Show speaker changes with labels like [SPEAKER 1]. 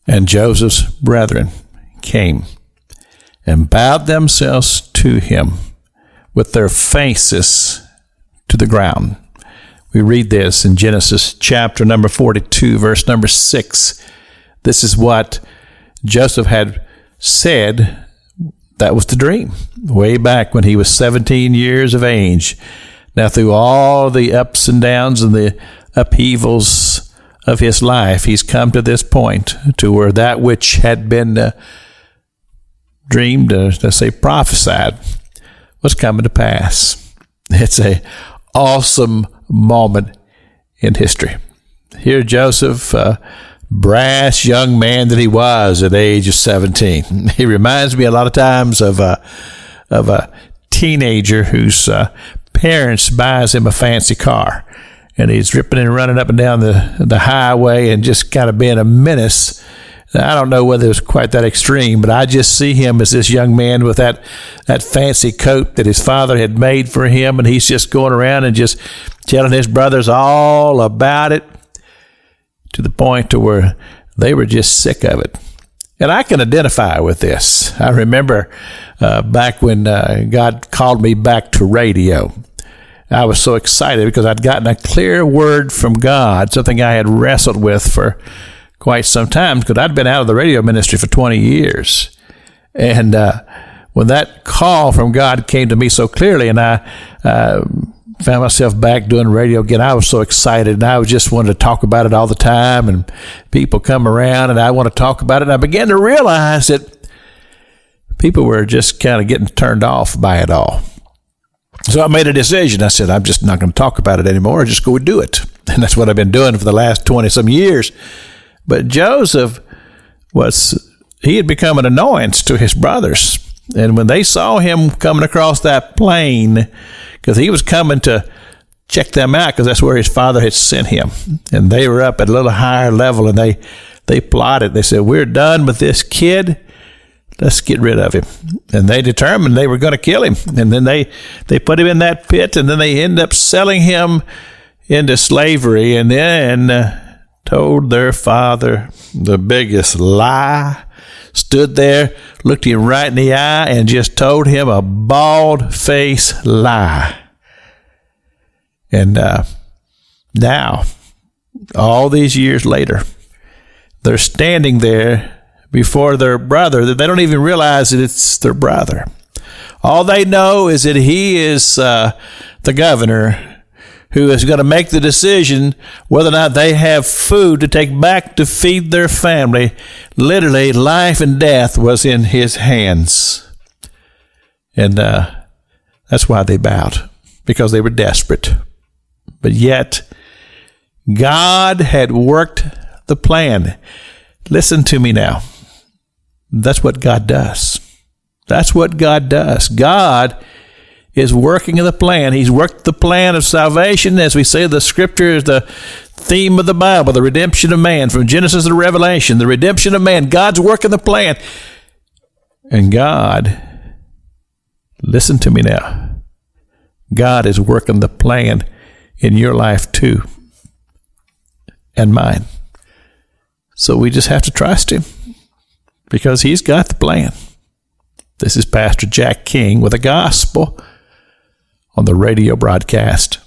[SPEAKER 1] And Joseph's brethren came and bowed themselves to him with their faces to the ground. We read this in Genesis chapter number 42, verse number 6. This is what Joseph had said. That was the dream way back when he was 17 years of age. Now, through all the ups and downs and the upheavals of his life, he's come to this point to where that which had been dreamed, let's say prophesied, was coming to pass. It's an awesome moment in history. Here Joseph, brass young man that he was at the age of 17. He reminds me a lot of times of a teenager whose parents buys him a fancy car, and he's ripping and running up and down the highway and just kind of being a menace. Now, I don't know whether it was quite that extreme, but I just see him as this young man with that fancy coat that his father had made for him, and he's just going around and just telling his brothers all about it, to the point to where they were just sick of it. And I can identify with this. I remember back when God called me back to radio. I was so excited because I'd gotten a clear word from God, something I had wrestled with for quite some time, because I'd been out of the radio ministry for 20 years. And when that call from God came to me so clearly, and I found myself back doing radio again, I was so excited, and I was just wanted to talk about it all the time, and people come around and I want to talk about it, and I began to realize that people were just kind of getting turned off by it all. So I made a decision. I said, I'm just not going to talk about it anymore. Just go do it. And that's what I've been doing for the last 20-some years. But Joseph he had become an annoyance to his brothers. And when they saw him coming across that plain, because he was coming to check them out, because that's where his father had sent him. And they were up at a little higher level, and they plotted. They said, we're done with this kid. Let's get rid of him. And they determined they were going to kill him. And then they put him in that pit, and then they ended up selling him into slavery, and then told their father the biggest lie, stood there, looked him right in the eye, and just told him a bald-faced lie. And now, all these years later, they're standing there before their brother that they don't even realize that it's their brother. All they know is that he is the governor who is going to make the decision whether or not they have food to take back to feed their family. Literally, life and death was in his hands. And that's why they bowed, because they were desperate. But yet, God had worked the plan. Listen to me now. That's what God does. That's what God does. God is working in the plan. He's worked the plan of salvation. As we say, the scripture is the theme of the Bible, the redemption of man, from Genesis to Revelation, the redemption of man. God's working the plan. And God, listen to me now, God is working the plan in your life too, and mine. So we just have to trust him, because he's got the plan. This is Pastor Jack King with the gospel on the radio broadcast.